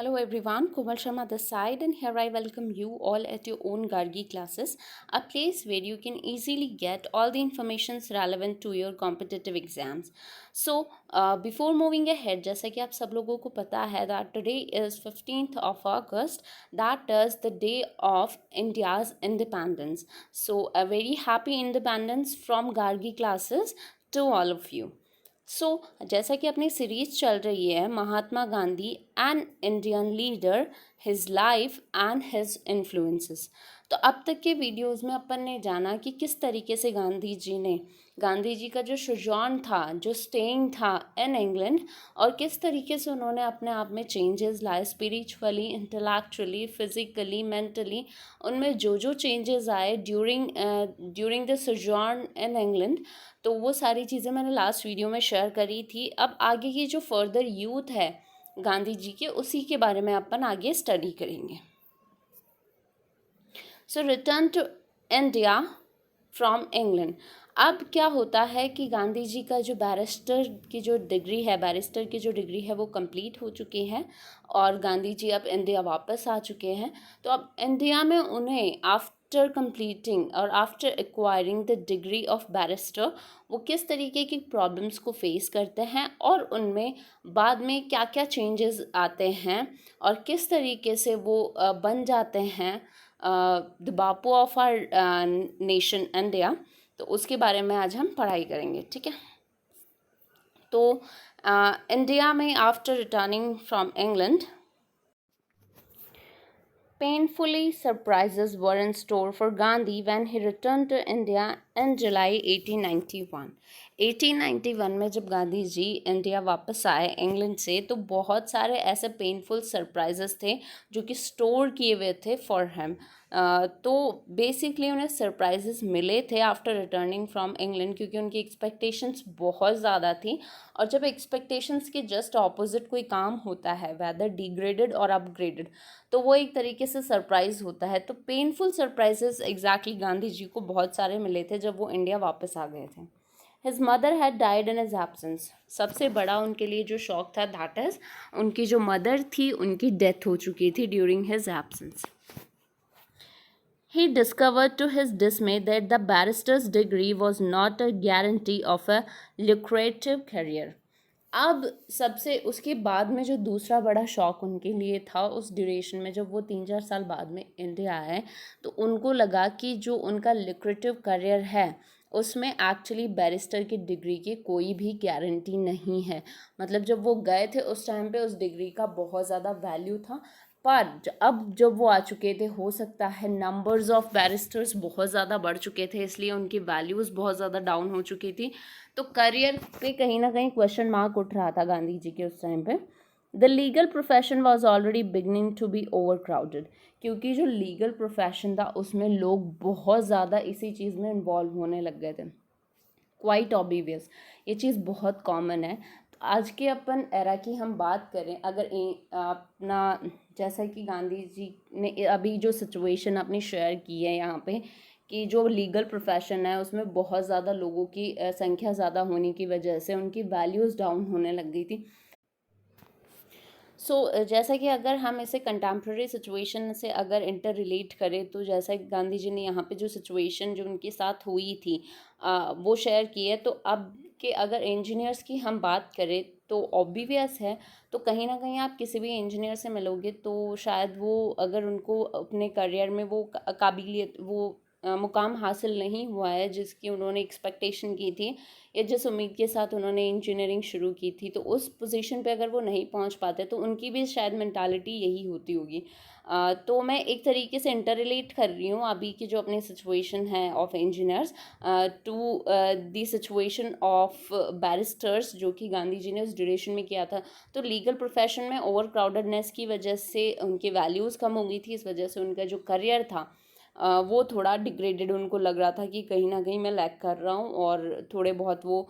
Hello everyone, Komal Sharma this side, and here I welcome you all at your own Gargi classes, a place where you can easily get all the informations relevant to your competitive exams. Before moving ahead, जैसा कि आप सब लोगों को पता है that today is 15th of August, that is the day of India's independence. So a very happy independence from Gargi classes to all of you. जैसा कि अपनी सीरीज चल रही है Mahatma Gandhi an Indian leader, his life and his influences. तो अब तक के वीडियोस में अपन ने जाना कि किस तरीके से गांधी जी का जो सोजॉर्न था, जो स्टेइंग था इन इंग्लैंड, और किस तरीके से उन्होंने अपने आप में चेंजेस लाए स्पिरिचुअली, इंटेलेक्चुअली, फिजिकली, मेंटली। उनमें जो जो चेंजेस आए ड्यूरिंग द सोजॉर्न इन इंग्लैंड, तो वो सारी चीज़ें मैंने लास्ट वीडियो में शेयर करी थी। अब आगे की जो फर्दर यूथ है गांधी जी के, उसी के बारे में अपन आगे स्टडी करेंगे। So return to India from England. अब क्या होता है कि गांधी जी का जो बैरिस्टर की जो डिग्री है वो कंप्लीट हो चुकी है और गांधी जी अब इंडिया वापस आ चुके हैं। तो अब इंडिया में उन्हें आफ्टर कंप्लीटिंग और after acquiring the degree of barrister वो किस तरीके की प्रॉब्लम्स को फेस करते हैं और उनमें बाद में क्या क्या चेंजेस आते हैं और किस तरीके से वो बन जाते हैं the Bapu of our nation India. तो उसके बारे में आज हम पढ़ाई करेंगे, ठीक है। तो इंडिया में after returning from England, painfully surprises were in store for Gandhi when he returned to India in July 1891. 1891 में जब गांधी जी इंडिया वापस आए इंग्लैंड से, तो बहुत सारे ऐसे पेनफुल सरप्राइजेस थे जो कि स्टोर किए हुए थे फॉर हिम। तो बेसिकली उन्हें सरप्राइजेस मिले थे आफ्टर रिटर्निंग फ्रॉम इंग्लैंड, क्योंकि उनकी एक्सपेक्टेशंस बहुत ज़्यादा थी। और जब एक्सपेक्टेशंस के जस्ट ऑपोजिट कोई काम होता है, वेदर डिग्रेडेड और अपग्रेडेड, तो वो एक तरीके से सरप्राइज होता है। तो painful surprises exactly Gandhi ji को बहुत सारे मिले थे जब वो इंडिया वापस आ गए थे। His mother had died in his absence. सबसे बड़ा उनके लिए जो शौक था, दैट इज उनकी जो मदर थी उनकी डेथ हो चुकी थी during his absence. He discovered to his dismay that the barrister's degree was not a guarantee of a lucrative career. अब सबसे उसके बाद में जो दूसरा बड़ा शौक उनके लिए था उस ड्यूरेशन में, जब वो 3-4 साल बाद में इंडिया आए, तो उनको लगा कि जो उनका lucrative करियर है उसमें एक्चुअली बैरिस्टर की डिग्री की कोई भी गारंटी नहीं है। मतलब जब वो गए थे उस टाइम पे उस डिग्री का बहुत ज़्यादा वैल्यू था, पर अब जब वो आ चुके थे, हो सकता है नंबर्स ऑफ बैरिस्टर्स बहुत ज़्यादा बढ़ चुके थे, इसलिए उनकी वैल्यूज़ बहुत ज़्यादा डाउन हो चुकी थी। तो करियर पे कहीं ना कहीं क्वेश्चन मार्क उठ रहा था गांधी जी के उस टाइम पे। The legal profession was already beginning to be overcrowded, क्योंकि जो लीगल प्रोफेशन था उसमें लोग बहुत ज़्यादा इसी चीज़ में इन्वॉल्व होने लग गए थे। क्वाइट ऑब्वियस, ये चीज़ बहुत कॉमन है। तो आज के अपन एरा की हम बात करें, अगर अपना जैसा कि गांधी जी ने अभी जो सिचुएशन अपनी शेयर की है यहाँ पे, कि जो लीगल प्रोफेशन है उसमें बहुत ज़्यादा लोगों की संख्या ज़्यादा होने की वजह से उनकी वैल्यूज़ डाउन होने लग गई थी। जैसा कि अगर हम इसे कंटेम्प्रेरी सिचुएशन से अगर इंटर रिलेट करें, तो जैसा कि गांधी जी ने यहाँ पे जो सिचुएशन जो उनके साथ हुई थी वो शेयर की है। तो अब के अगर इंजीनियर्स की हम बात करें तो ऑब्वियस है, तो कहीं ना कहीं आप किसी भी इंजीनियर से मिलोगे तो शायद वो, अगर उनको अपने करियर में वो काबिलियत, वो मुकाम हासिल नहीं हुआ है जिसकी उन्होंने एक्सपेक्टेशन की थी या जिस उम्मीद के साथ उन्होंने इंजीनियरिंग शुरू की थी, तो उस पोजीशन पे अगर वो नहीं पहुंच पाते तो उनकी भी शायद मेंटालिटी यही होती होगी। तो मैं एक तरीके से इंटर रिलेट कर रही हूँ अभी की जो अपनी सिचुएशन है of engineers to the situation of barristers, जो कि गांधी जी ने उस ड्यूरेशन में किया था। तो लीगल प्रोफेशन में ओवर क्राउडेडनेस की वजह से उनकी वैल्यूज़ कम हो गई थी, इस वजह से उनका जो करियर था वो थोड़ा डिग्रेडेड उनको लग रहा था कि कहीं ना कहीं मैं लैग कर रहा हूँ, और थोड़े बहुत वो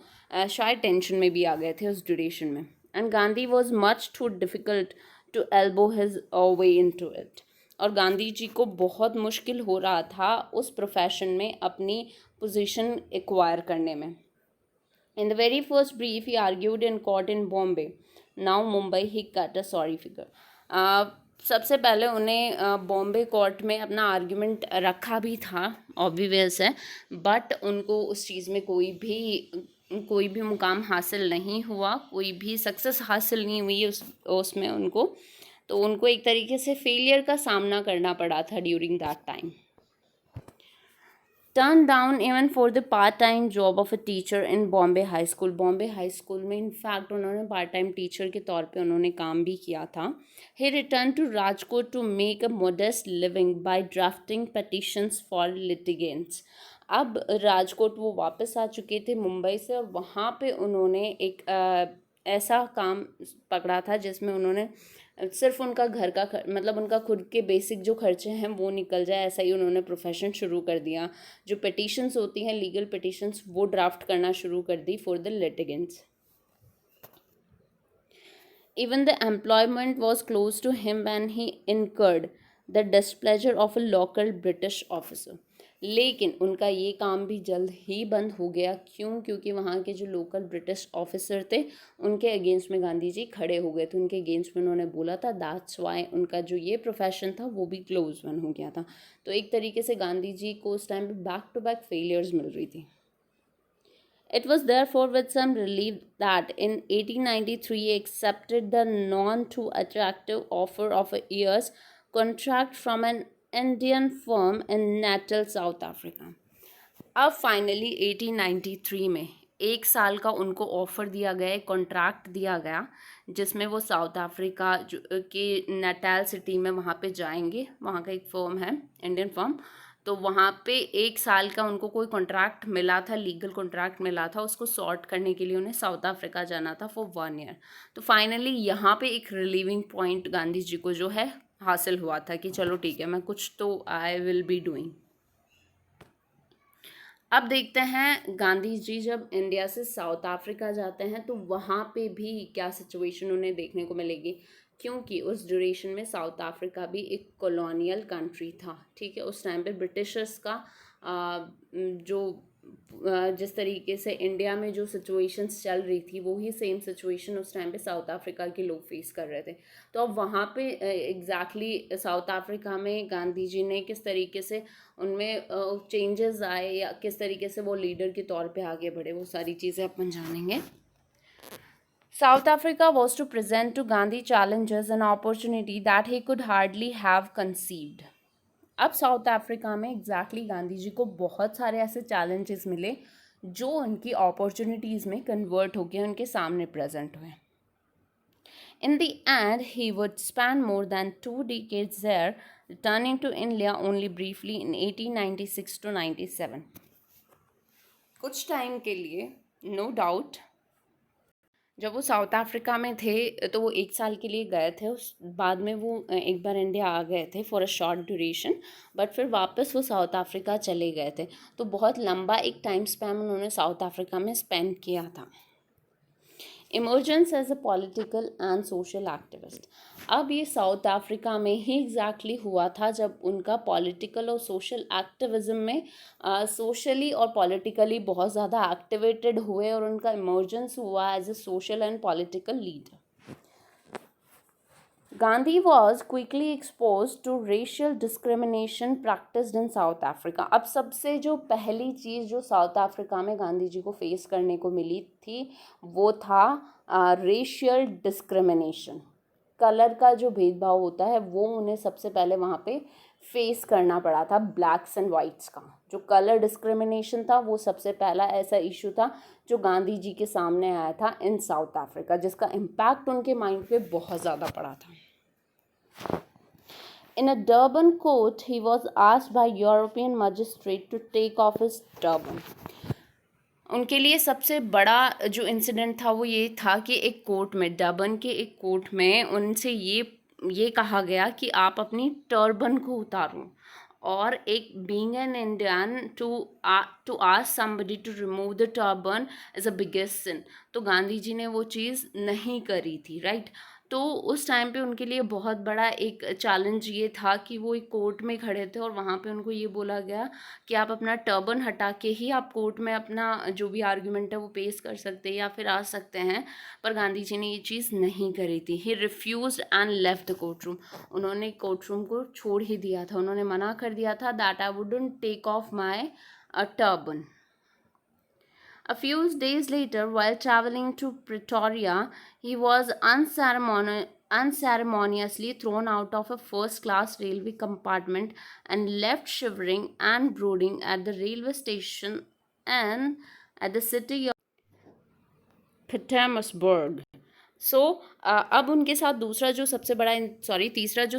शायद टेंशन में भी आ गए थे उस ड्यूरेशन में। And Gandhi was much too difficult to elbow his way into it. और गांधी जी को बहुत मुश्किल हो रहा था उस प्रोफेशन में अपनी पोजीशन एक्वायर करने में। In the very first brief, he argued in court in Bombay, now Mumbai, he cut a sorry figure. सबसे पहले उन्हें बॉम्बे कोर्ट में अपना आर्ग्यूमेंट रखा भी था, ऑब्वियस है, बट उनको उस चीज़ में कोई भी मुकाम हासिल नहीं हुआ, कोई भी सक्सेस हासिल नहीं हुई उसमें उनको। तो उनको एक तरीके से फेलियर का सामना करना पड़ा था during that time. Turn down even for the part time job of a teacher in Bombay high school. Bombay high school में इनफैक्ट उन्होंने पार्ट टाइम टीचर के तौर पे उन्होंने काम भी किया था। He return to Rajkot to make a modest living by drafting petitions for litigants. अब राजकोट वो वापस आ चुके थे मुंबई से, और वहाँ पे उन्होंने एक ऐसा काम पकड़ा था जिसमें उन्होंने सिर्फ उनका घर का मतलब उनका खुद के बेसिक जो खर्चे हैं वो निकल जाए, ऐसा ही उन्होंने प्रोफेशन शुरू कर दिया। जो पिटिशंस होती हैं, लीगल पिटिशंस, वो ड्राफ्ट करना शुरू कर दी for the litigants. Even the employment was close to him when he incurred the displeasure of a local British officer. लेकिन उनका ये काम भी जल्द ही बंद हो गया। क्यों? क्योंकि वहाँ के जो लोकल ब्रिटिश ऑफिसर थे उनके अगेंस्ट में गांधी जी खड़े हो गए थे। उनके अगेंस्ट में उन्होंने बोला था, दैट्स वाई उनका जो ये प्रोफेशन था वो भी क्लोज बंद हो गया था। तो एक तरीके से गांधी जी को उस टाइम पे बैक टू बैक फेलियर्स मिल रही थी। It was therefore with some relief that in 1893 he accepted the none too attractive offer of a year's contract from an Indian firm in Natal, South Africa. अब finally 1893 में 1 साल का उनको offer दिया गया, एक कॉन्ट्रैक्ट दिया गया, जिसमें वो साउथ अफ्रीका के नटाल सिटी में वहाँ पे जाएंगे। वहाँ का एक फर्म है, इंडियन फर्म। तो वहाँ पे 1 साल का उनको कोई कॉन्ट्रैक्ट मिला था, लीगल कॉन्ट्रैक्ट मिला था। उसको सॉर्ट करने के लिए उन्हें साउथ अफ्रीका जाना था फॉर 1 ईयर। तो फाइनली यहाँ पे एक रिलीविंग पॉइंट गांधी जी को जो है हासिल हुआ था कि चलो ठीक है, मैं कुछ तो आई विल बी डूइंग। अब देखते हैं गांधी जी जब इंडिया से साउथ अफ्रीका जाते हैं तो वहाँ पे भी क्या सिचुएशन उन्हें देखने को मिलेगी, क्योंकि उस ड्यूरेशन में साउथ अफ्रीका भी एक कॉलोनियल कंट्री था। ठीक है, उस टाइम पे ब्रिटिशर्स का जो जिस तरीके से इंडिया में जो सिचुएशंस चल रही थी वही सेम सिचुएशन उस टाइम पे साउथ अफ्रीका के लोग फेस कर रहे थे। तो अब वहाँ पे एग्जैक्टली साउथ अफ्रीका में गांधी जी ने किस तरीके से उनमें चेंजेस आए या किस तरीके से वो लीडर के तौर पे आगे बढ़े, वो सारी चीज़ें अपन जानेंगे। South Africa was to present to Gandhi challenges and opportunity that he could hardly have conceived. अब साउथ अफ्रीका में एग्जैक्टली गांधी जी को बहुत सारे ऐसे चैलेंजेस मिले जो उनकी अपॉर्चुनिटीज़ में कन्वर्ट होकर उनके सामने प्रेजेंट हुए। In the end, he would spend more than 2 decades there, returning to India only briefly in 1896 to 97. कुछ टाइम के लिए नो डाउट जब वो साउथ अफ्रीका में थे तो वो 1 साल के लिए गए थे। उस बाद में वो एक बार इंडिया आ गए थे for a short duration, but फिर वापस वो साउथ अफ्रीका चले गए थे। तो बहुत लंबा एक टाइम स्पैन उन्होंने साउथ अफ्रीका में स्पेंड किया था। Emergence as a political and social activist. अब ये साउथ अफ्रीका में ही एग्जैक्टली हुआ था जब उनका पॉलिटिकल और सोशल एक्टिविज्म में सोशली और पॉलिटिकली बहुत ज़्यादा एक्टिवेटेड हुए और उनका इमर्जेंस हुआ as a social and political leader. Gandhi was quickly exposed to racial discrimination practiced in South Africa. अब सबसे जो पहली चीज़ जो साउथ अफ्रीका में गांधी जी को फेस करने को मिली थी वो था रेशियल डिस्क्रिमिनेशन। कलर का जो भेदभाव होता है वो उन्हें सबसे पहले वहाँ पे फेस करना पड़ा था, ब्लैक्स एंड वाइट्स का। जो कलर डिस्क्रिमिनेशन था वो सबसे पहला ऐसा इशू था जो गांधी जी के सामने आया था इन साउथ अफ्रीका, जिसका इम्पैक्ट उनके माइंड पे बहुत ज़्यादा पड़ा था। In a Durban court, he was asked by European magistrate to take off his turban. उनके लिए सबसे बड़ा जो इंसिडेंट था वो ये था कि एक कोर्ट में, डर्बन के एक कोर्ट में उनसे ये कहा गया कि आप अपनी टर्बन को उतारो, और एक being an Indian to ask somebody to remove the turban is a biggest sin. तो गांधी जी ने वो चीज़ नहीं करी थी, राइट। तो उस टाइम पे उनके लिए बहुत बड़ा एक चैलेंज ये था कि वो एक कोर्ट में खड़े थे और वहाँ पे उनको ये बोला गया कि आप अपना टर्बन हटा के ही आप कोर्ट में अपना जो भी आर्गुमेंट है वो पेश कर सकते हैं या फिर आ सकते हैं। पर गांधी जी ने ये चीज़ नहीं करी थी। He refused and left the court room. उन्होंने कोर्ट रूम को छोड़ ही दिया था, उन्होंने मना कर दिया था that I wouldn't take off my turban. A few days later, while traveling to Pretoria, he was unceremoniously thrown out of a first class railway compartment and left shivering and brooding at the railway station and at the city of Pietermaritzburg. अब उनके साथ तीसरा जो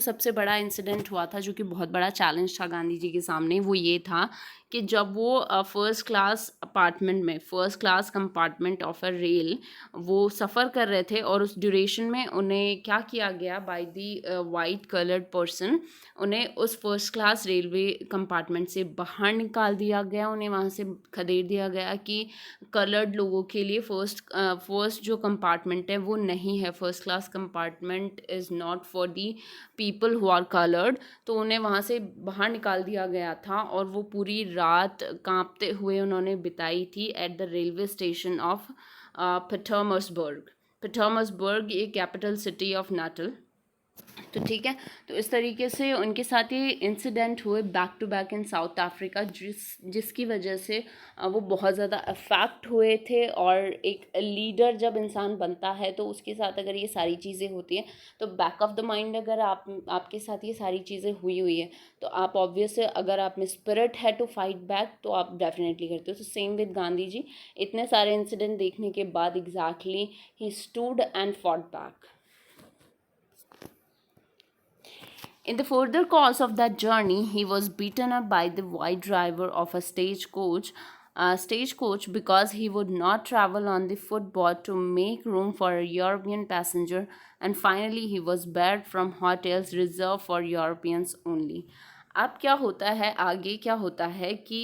सबसे बड़ा incident हुआ था, जो कि बहुत बड़ा चैलेंज था गांधी जी के सामने, वो ये था कि जब वो first class compartment of a rail वो सफ़र कर रहे थे और उस ड्यूरेशन में उन्हें क्या किया गया by the white coloured person, उन्हें उस फर्स्ट क्लास रेलवे कंपार्टमेंट से बाहर निकाल दिया गया। उन्हें वहाँ से खदेड़ दिया गया कि कलर्ड लोगों के लिए फर्स्ट जो कंपार्टमेंट है वो नहीं है, first class compartment is not for the people who are coloured. तो उन्हें वहाँ से बाहर निकाल दिया गया था और वो पूरी रात कांपते हुए उन्होंने बिताई थी at the railway station of Pietermaritzburg, ये कैपिटल सिटी ऑफ नाटल। तो ठीक है, तो इस तरीके से उनके साथ ये इंसिडेंट हुए back to back in South Africa, जिसकी वजह से वो बहुत ज़्यादा अफेक्ट हुए थे। और एक लीडर जब इंसान बनता है तो उसके साथ अगर ये सारी चीज़ें होती हैं तो बैक ऑफ द माइंड अगर आपके साथ ये सारी चीज़ें हुई है तो आप ऑब्वियस, अगर आप में स्पिरिट है टू फाइट बैक तो आप डेफिनेटली करते हो। तो सेम विद गांधी जी, इतने सारे इंसिडेंट देखने के बाद exactly he stood and fought back. In the further course of that journey, he was beaten up by the white driver of a stagecoach because he would not travel on the footboard to make room for a European passenger, and finally he was barred from hotels reserved for Europeans only. अब क्या होता है, आगे क्या होता है कि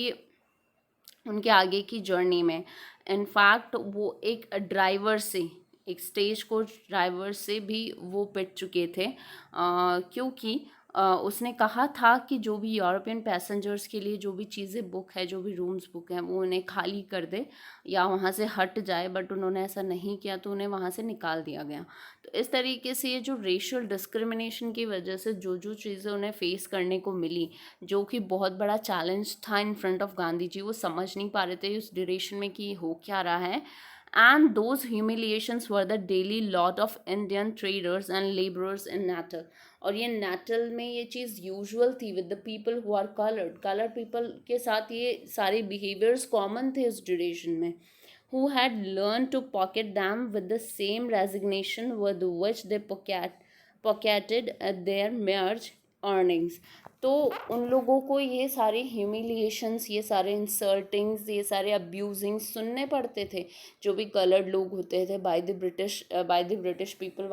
उनके आगे की जर्नी में इनफैक्ट वो एक स्टेज कोच ड्राइवर से भी वो पिट चुके थे, क्योंकि उसने कहा था कि जो भी यूरोपियन पैसेंजर्स के लिए जो भी चीज़ें बुक है, जो भी रूम्स बुक हैं, वो उन्हें खाली कर दे या वहाँ से हट जाए, बट उन्होंने ऐसा नहीं किया तो उन्हें वहाँ से निकाल दिया गया। तो इस तरीके से ये जो रेशियल डिस्क्रिमिनेशन की वजह से जो चीज़ें उन्हें फेस करने को मिली, जो कि बहुत बड़ा चैलेंज था in front of Gandhi ji, वो समझ नहीं पा रहे थे उस ड्यूरेशन में कि हो क्या रहा है। And those humiliations were the daily lot of Indian traders and laborers in Natal. और ये नाटल में ये चीज़ यूजुअल थी with the people who are coloured people के साथ ये सारे बिहेवियर्स कॉमन थे उस ड्यूरेशन में, who had learned to pocket them with the same resignation with which they pocketed their mere earnings. तो उन लोगों को ये सारे ह्यूमिलिएशंस, ये सारे इंसल्टिंग्स, ये सारे अब्यूजिंग्स सुनने पड़ते थे जो भी कलर्ड लोग होते थे by the British people,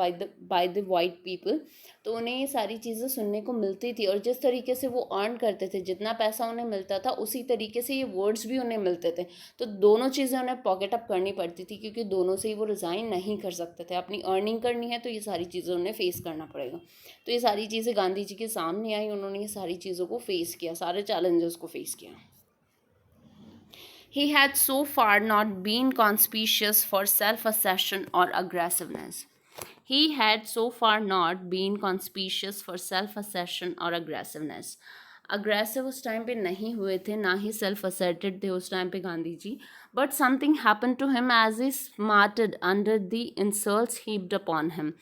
by the white people. तो उन्हें ये सारी चीज़ें सुनने को मिलती थी और जिस तरीके से वो अर्न करते थे, जितना पैसा उन्हें मिलता था उसी तरीके से ये वर्ड्स भी उन्हें मिलते थे। तो दोनों चीज़ें उन्हें पॉकेट अप करनी पड़ती थी, क्योंकि दोनों से ही वो रिज़ाइन नहीं कर सकते थे। अपनी अर्निंग करनी है तो ये सारी चीज़ें उन्हें फेस करना पड़ेगा। तो ये सारी चीज़ें गांधी जी के सामने आई, उन्होंने ये सारी चीज़ों को फेस किया, सारे चैलेंजेस को फेस किया। He had so far not been conspicuous for self-assertion or aggressiveness. He had so far not been conspicuous for self-assertion or aggressiveness. Aggressive उस टाइम पे नहीं हुए थे, ना ही सेल्फ असर्टेड थे उस टाइम पे Gandhi ji, but something happen to him as he smarted under the insults heaped upon him.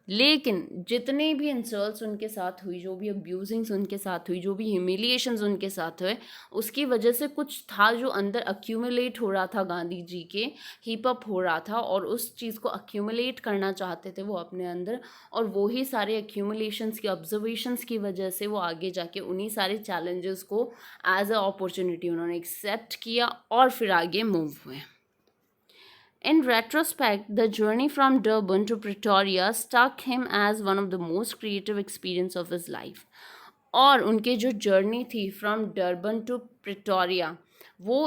लेकिन जितने भी इंसल्ट्स उनके साथ हुई, जो भी अब्यूजिंग्स उनके साथ हुई, जो भी ह्यूमिलिएशंस उनके साथ हुए, उसकी वजह से कुछ था जो अंदर अक्यूमुलेट हो रहा था गांधी जी के, हीप अप हो रहा था और उस चीज़ को अक्यूमुलेट करना चाहते थे वो अपने अंदर। और वही सारे अक्यूमुलेशंस की ऑब्जर्वेशंस की वजह से वो आगे जाके उन्हीं सारे चैलेंजेस को एज अ अपॉर्चुनिटी उन्होंने एक्सेप्ट किया और फिर आगे मूव हुए। In retrospect, the journey from Durban to Pretoria struck him as one of the most creative experiences of his life. और उनके जो जर्नी थी फ्रॉम डरबन टू प्रिटोरिया, वो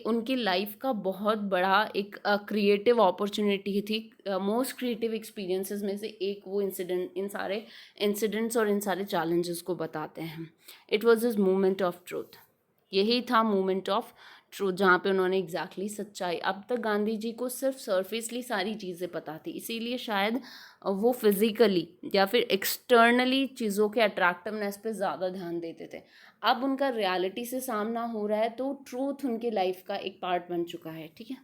उनकी लाइफ का बहुत बड़ा एक क्रिएटिव अपॉर्चुनिटी थी, मोस्ट क्रिएटिव एक्सपीरियंसेस में से एक वो इंसिडेंट, इन सारे इंसिडेंट्स और इन सारे चैलेंजेस को बताते हैं। It was this moment of truth, यही था मोमेंट ऑफ ट्रूथ जहाँ पे उन्होंने एग्जैक्टली सच्चाई, अब तक गांधी जी को सिर्फ सरफेसली सारी चीज़ें पता थी, इसीलिए शायद वो फिज़िकली या फिर एक्सटर्नली चीज़ों के अट्रैक्टिवनेस पे ज़्यादा ध्यान देते थे। अब उनका रियलिटी से सामना हो रहा है तो ट्रूथ उनकी लाइफ का एक पार्ट बन चुका है, ठीक है।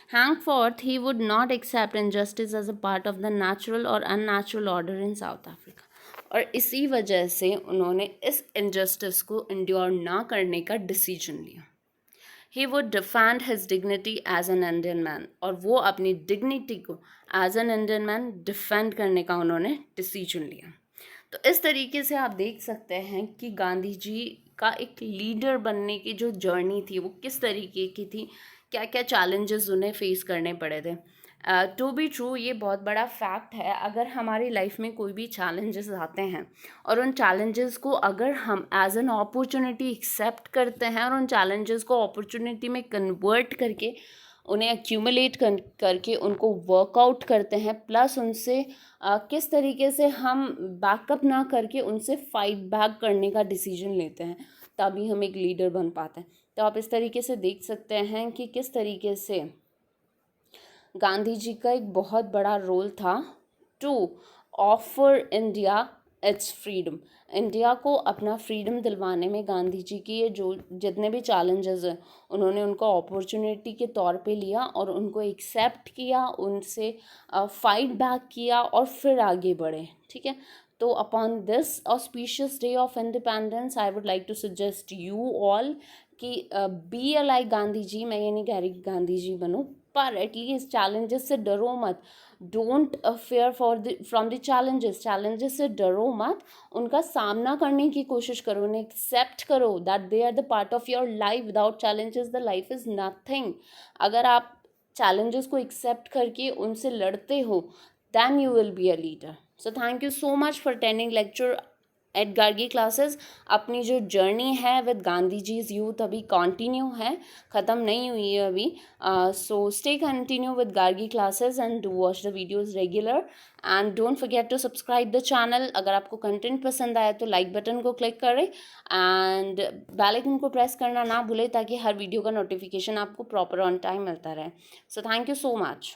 Henceforth, he would not accept injustice as a part of the natural or unnatural order in South Africa. और इसी वजह से उन्होंने इस इनजस्टिस को इंड्योर ना करने का डिसीजन लिया। He would defend his dignity as an Indian man, और वो अपनी डिग्निटी को as an Indian man defend करने का उन्होंने डिसीजन लिया। तो इस तरीके से आप देख सकते हैं कि गांधी जी का एक लीडर बनने की जो जर्नी थी वो किस तरीके की थी, क्या क्या चैलेंजेस उन्हें फेस करने पड़े थे। टू बी ट्रू, ये बहुत बड़ा फैक्ट है, अगर हमारी लाइफ में कोई भी चैलेंजेस आते हैं और उन चैलेंजेस को अगर हम एज एन अपॉर्चुनिटी एक्सेप्ट करते हैं और उन चैलेंजेस को अपॉर्चुनिटी में कन्वर्ट करके उन्हें एक्यूमुलेट करके उनको वर्कआउट करते हैं, प्लस उनसे किस तरीके से हम बैकअप ना करके उनसे फाइट बैक करने का डिसीजन लेते हैं, तभी हम एक लीडर बन पाते हैं। तो आप इस तरीके से देख सकते हैं कि किस तरीके से गांधी जी का एक बहुत बड़ा रोल था to offer India its freedom. India को अपना फ्रीडम दिलवाने में गांधी जी की ये जो जितने भी चैलेंजेस हैं उन्होंने उनको अपॉर्चुनिटी के तौर पे लिया और उनको एक्सेप्ट किया, उनसे फाइट बैक किया और फिर आगे बढ़े, ठीक है। तो upon this auspicious day of independence I would like to suggest you all कि be a like Gandhi ji. मैं ये नहीं कह रही कि गांधी जी बनो, पर एटलीस्ट चैलेंजेस से डरो मत, don't fair from the challenges से डरो मत, उनका सामना करने की कोशिश करो, उन्हें एक्सेप्ट करो that they are the part of your life. Without challenges the life is nothing. अगर आप चैलेंजेस को एक्सेप्ट करके उनसे लड़ते हो then you will be a leader. So thank you so much for attending lecture at Gargi classes. अपनी जो journey है विद गांधी जीज यूथ अभी कंटिन्यू है, ख़त्म नहीं हुई है अभी। So stay continue with Gargi classes and do watch the videos regular and don't forget to subscribe the channel. अगर आपको कंटेंट पसंद आया तो लाइक बटन को क्लिक करें एंड बेल आइकन को प्रेस करना ना भूलें ताकि हर वीडियो का नोटिफिकेशन आपको प्रॉपर ऑन टाइम मिलता रहे। So thank you so much.